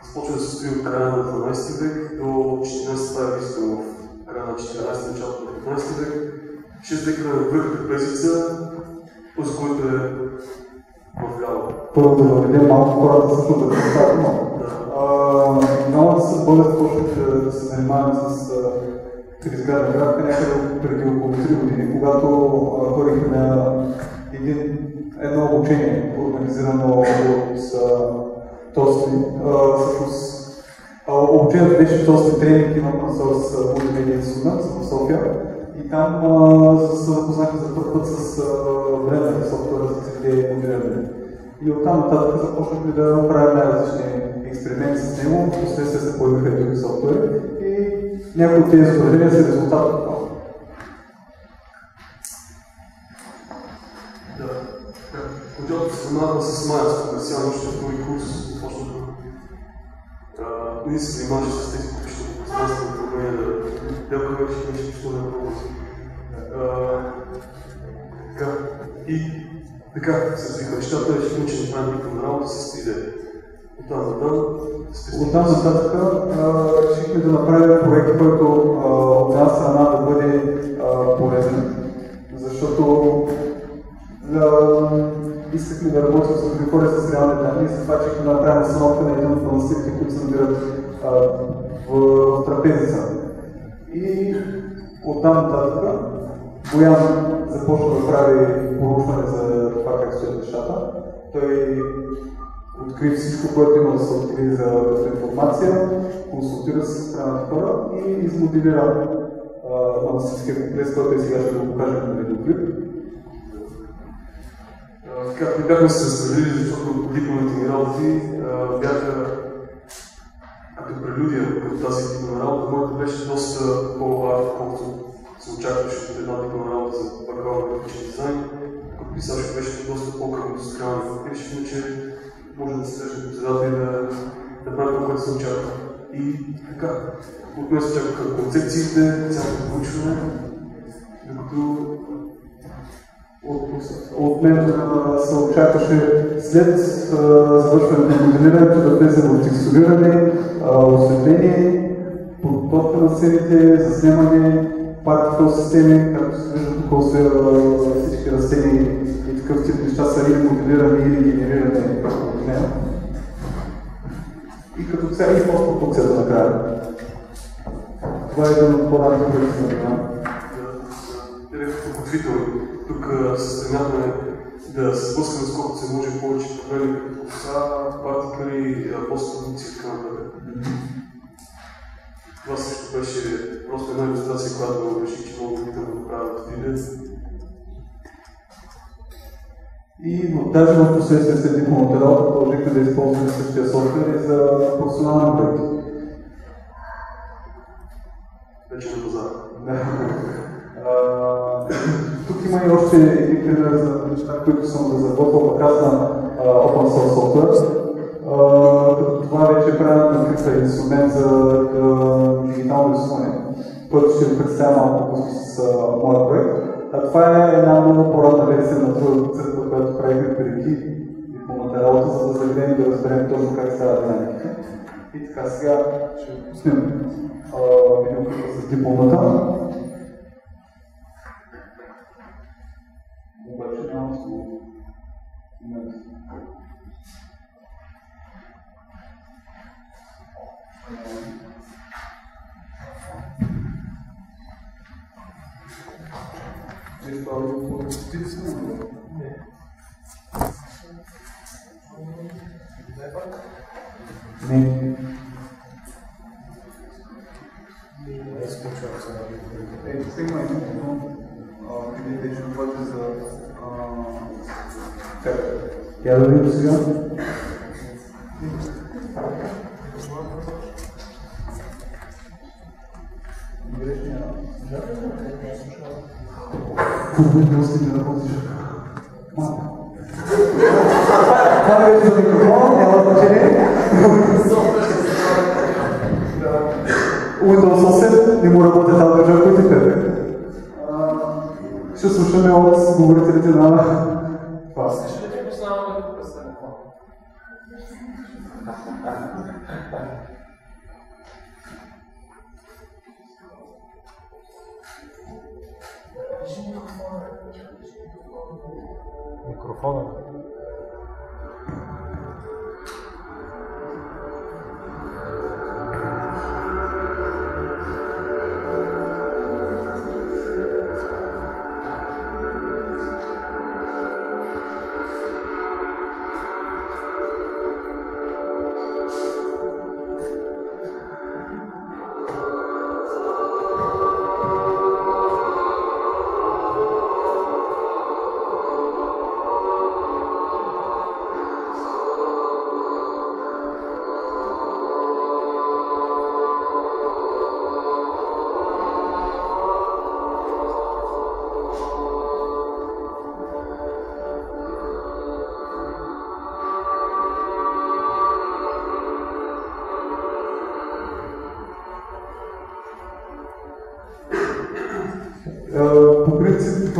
започва да се строи от края на 12 век до 14 това е близко в края на 14 началото на 15 век. 6 декара на върха трапезица, този, който е повлиял. Първо да въведем малко хората също да представят много. Няма да се бъдат почнат да се занимаваме с изградна градка някъде преди около 3 години, когато ходихме на едно обучение, организирано от Тости. Всъщност, обучението беше Тости тренинг, имам с Multimedia Students в София. И там се запознахме за първ път с Blender софтуера за 3D моделиране. И оттам нататък започнахме да правим най-различни експерименти с него, последствие се появиха и други софтуери и някои от тези изображения са резултат от това. Да, отделно се занимавахме с Майя, специално още в този курс, защото ние се занимаваше с тези купищни пространствени проблеми, делка вече нещо пиштове на област. И така се развиха нещата, ще научим да правим дипломна работа с 3D. Оттам нататък решихме да направим проект, който от една страна да бъде полезен, защото искахме да работим с други хора с реални данни и затова че да направим установка на един от балансирите, които се намират в трапезица. И оттам нататък Боян започна да прави проучване за това как стоят нещата. Той откри всичко, което има да се откри за информация, консултира се с странните хора и измоделира монастирския комплекс, който и сега ще го покажем на видеоклип. Така, не бяхме се разпределили, защото дипломните ми работи бяха като прелюдия към тази дипломна работа. Моята беше доста по-лава, колкото се очакваше от една дипломна работа за бакалавър в графичен дизайн. Като писачка беше доста по-кръвностранна. Решихме, че може да се срещне председател и да правим това, което се очаква. И така, от мен се чакаха концепциите, цялото проучване, докато от мен се очакваше след завършването на моделирането да влезе в текстуриране, осветление, подготовка на сцените, заснемане, партикъл системи, както се вижда тук всички растения и такъв тип неща са или моделирани, или генерирани от нея. И като цяло и постпродукцията накрая. Това е един от по-ранните проекти на това. Директно подготвителни. Тук се стремяхме да се спускаме с колкото се може повече проблеми, като коса, партикъли, постпродукция и така нататък. Това също беше просто една илюстрация, която реших, че мога да направя в 3D. И даже в последствие след дипломната работа продължихме да използваме същия софтуер и за професионални проекти. Вече на пазара. Тук има и още един пример за неща, които съм разработвал пък аз на Open Source Software. Това вече е правилно открит инструмент за дигитално рисуване, който ще ви представя малко по-късно с моя проект. Това е една много по-ранна версия на другата църква, която правихме преди дипломната работа, за да загледем и да разберем точно как става динамиката. И така, сега ще пуснем видеоклипа с дипломната. Обаче няма да момент. Не. Тук има едно, къде вече говорите за... Я да видим сега. Какво да остане да работиш? Това вече за микрофон, няма значение. Windows 8 не му работи тази държава, който е петък. Ще слушаме от говорителите на вас. Микрофона. По принцип,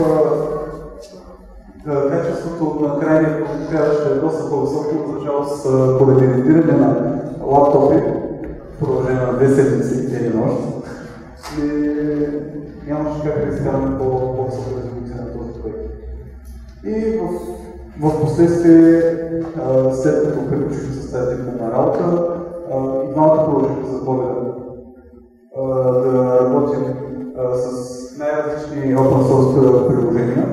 качеството на крайния продукт трябваше да е доста по-високо, за жалост поради редиране на лаптопи в продължение на 2 седмици ден и нощ. И нямаше как да изкараме по-висока резолюция на този проект. И в последствие, след като приключихме с тази дипломна работа, и двамата продължихме за COVID да работим с най-различни open source приложения.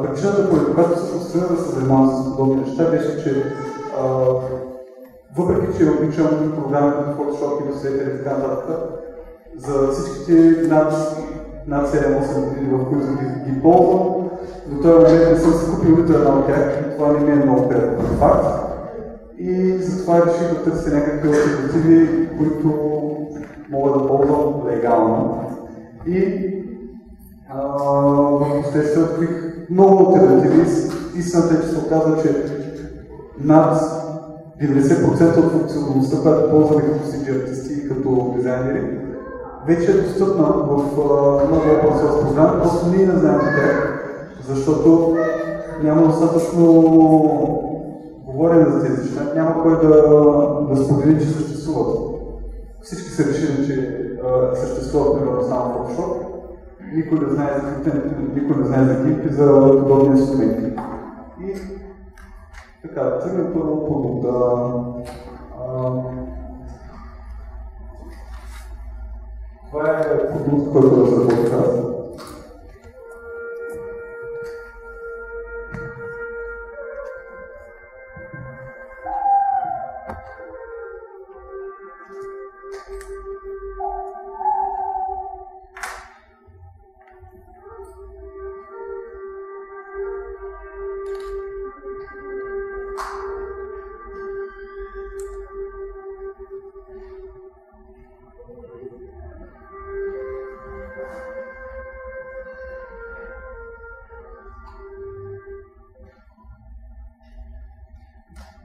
Причината, поради която всъщност тръгнах да се занимавам с подобни неща, беше, че въпреки че обичам програми като Photoshop, Illustrator и така нататък, за всичките над 7-8 години, в които ги ползвам, до този момент не съм си купил нито една от тях и това не ми е много приятен факт. И затова реших да търся някакви алтернативи, които мога да ползвам легално. И в последствие открих много алтернативи. Истината е, че се оказва, че над 90% от функционалността, която ползваме като CG артисти и като дизайнери, вече е достъпна в много open source програми, просто ние не знаем за тях, защото няма достатъчно говорене за тези неща, няма кой да сподели, че съществуват. Всички са решили, че съществуват примерно само Photoshop, никой не знае за криптенето, никой не знае за GIMP и за подобни инструменти. И така, тръгнем първо продукта. Това е продукт, който разработих аз.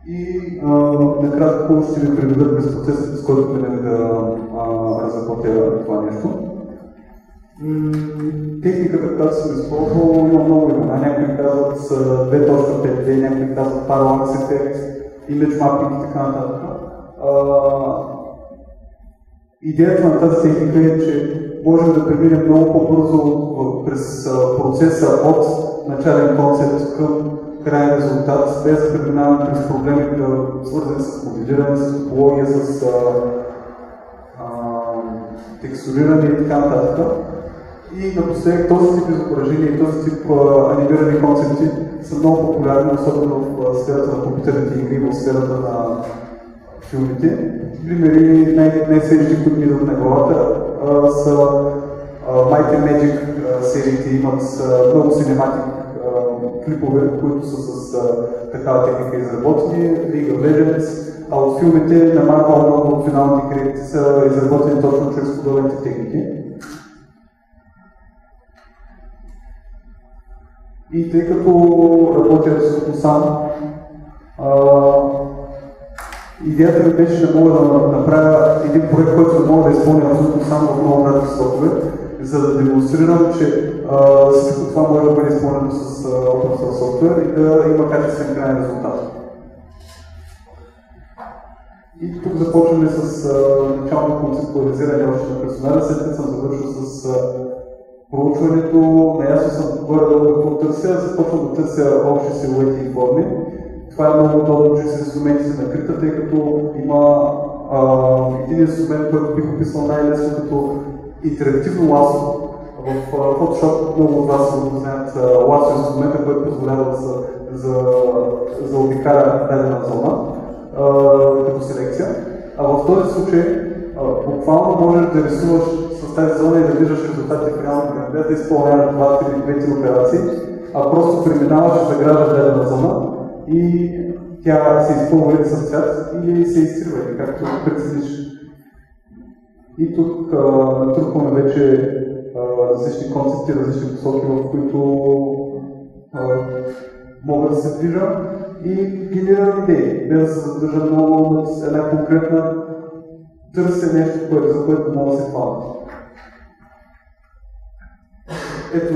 И накратко ще ви приведа през процеса, с който минах да разработя това нещо. Техниката, която съм използвал, има много имена. Някои казват 2.5D, някои казват Parallax Effect, Image Mapping и така нататък. Идеята на тази техника е, че можем да преминем много по-бързо през процеса от начален концепт към крайен резултат, без да преминаваме през проблеми, свързани с моделиране, с топология, с текстуриране и така нататък. И напоследък този тип изображения и този тип анимирани концепти са много популярни, особено в сферата на компютърните игри, в сферата на филмите. Примери най-свежите, които ми идват на главата, са Might and Magic сериите, имат много синематик клипове, които са с такава техника изработени, League of Legends, а от филмите на Marvel много от финалните кредити са изработени точно чрез подобните техники. И тъй като работя абсолютно сам, идеята ми беше да мога да направя един проект, който да мога да изпълня абсолютно само в много кратки срокове, за да демонстрирам, че всичко това може да бъде изпълнено с open source софтуер и да има качествен крайен резултат. И тук започваме с начално концептуализиране още на персонажа, след като съм завършил с проучването, наясно съм горе-долу какво търся, започвам да търся общи силуети и форми. Това е много удобно, че с инструментите на крита, тъй като има един инструмент, който бих описал най-лесно като интерактивно ласо. В Photoshop много от вас знаят ласо инструмента, който позволява да се заобикаля дадена зона като селекция. А в този случай буквално можеш да рисуваш с тази зона и да виждаш резултати в реално време, без да изпълняваш 2-3 операции, а просто преминаваш и заграждаш дадена зона и тя се изпълва или с цвят, или се изтрива, или както прецениш. И тук натрупваме вече различни концепти, различни посоки, в които мога да се движа и генерирам идеи, без да се задържа много на една конкретна търся нещо, за което мога да се хвана. Ето,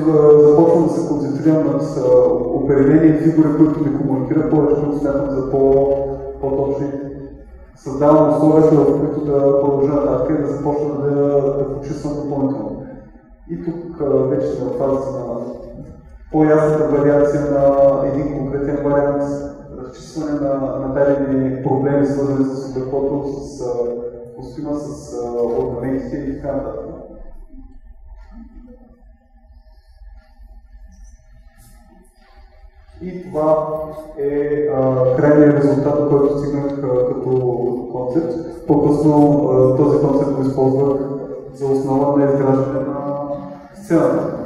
започвам да се концентрирам над определени фигури, които ми комуникират, повечето смятам за по-точни. Създавам условията, в които да продължа нататък и да започна да почиствам допълнително. И тук вече сме в фазата на по-ясната вариация на един конкретен вариант, разчистване на дадени проблеми, свързани с облеклото, с костюма, с орнаментите и така нататък. И това е крайният резултат, от който стигнах като концепт. По-късно този концепт го използвах за основа на изграждане на сцената.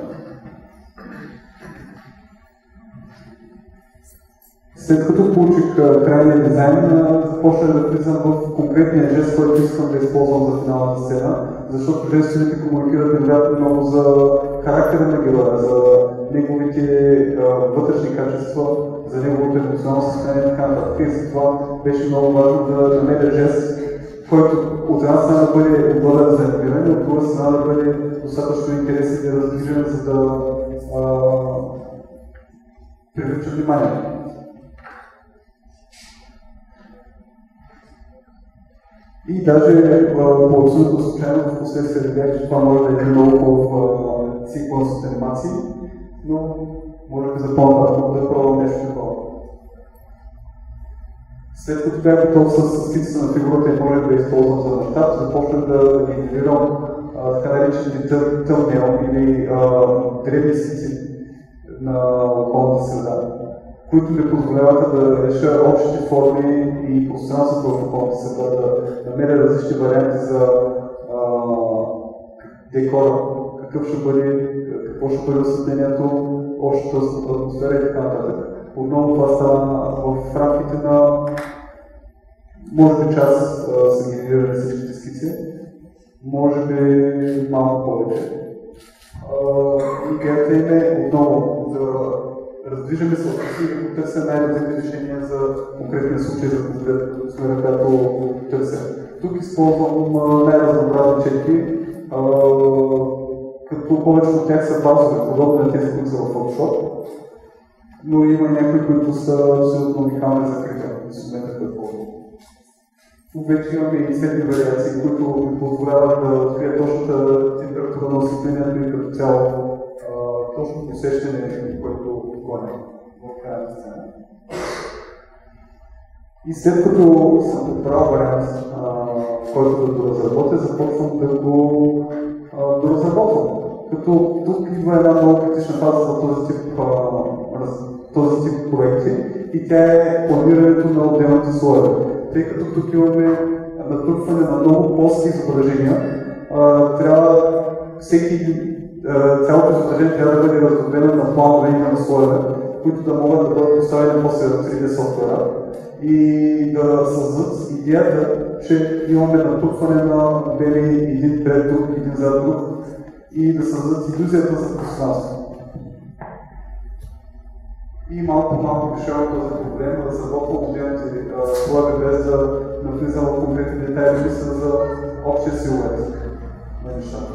След като получих крайния дизайн, започнах да влизам в конкретния жест, който искам да използвам за финалната сцена, защото жестовете комуникират невероятно много за характера на героя, за неговите вътрешни качества, за неговото емоционално състояние и така нататък. И затова беше много важно да намеря жест, който от една страна да бъде удобен за разбиране, от друга страна да бъде достатъчно интересен и раздвижен, за да привлича внимание. И даже по абсолютно случайно в последствие видях, че това може да е много в секвенс от анимации, но може би за по-нататък да пробвам нещо такова. След като бях готов с скицата на фигурата и може да я използвам за мащаб, започнах да генерирам така наречените тъмнел или древни скици на околната среда, които ми позволяваха да реша общите форми и пространството в околната среда, да намеря различни варианти за декора, какво ще бъде осветлението, общата атмосфера и така нататък. Отново това става в рамките на може би час са генерирани всичките скици, може би малко повече. Идеята им е отново да раздвижаме се от и да потърся най-различни решения за конкретния случай, за конкретната сфера, която търся. Тук използвам най-разнообразни черти, като повечето от тях са базови, подобни на тези, които са в Photoshop, но има някои, които са абсолютно уникални за крита, инструмента, който ползвам. Тук вече имаме и светли вариации, които ми позволяват да открият точната температура на осветлението и като цяло точно усещане, което гоня в края на сцена. И след като съм подбрал вариант, който да доразработя, започвам да го доразработвам. Като тук идва една много критична фаза за този тип проекти и тя е планирането на отделните слоеве. Тъй като тук имаме натрупване на много плоски изображения, трябва цялото изображение трябва да бъде раздробено на планове и на слоеве, които да могат да бъдат поставени после в 3D софтуера и да създадат идеята, че имаме натрупване на модели един пред друг, един зад друг и да създадат илюзията за пространство. И малко решавам този проблем, да разработвам отделните слоеве без да навлизам в конкретни детайли, мисля за общия силует на нещата.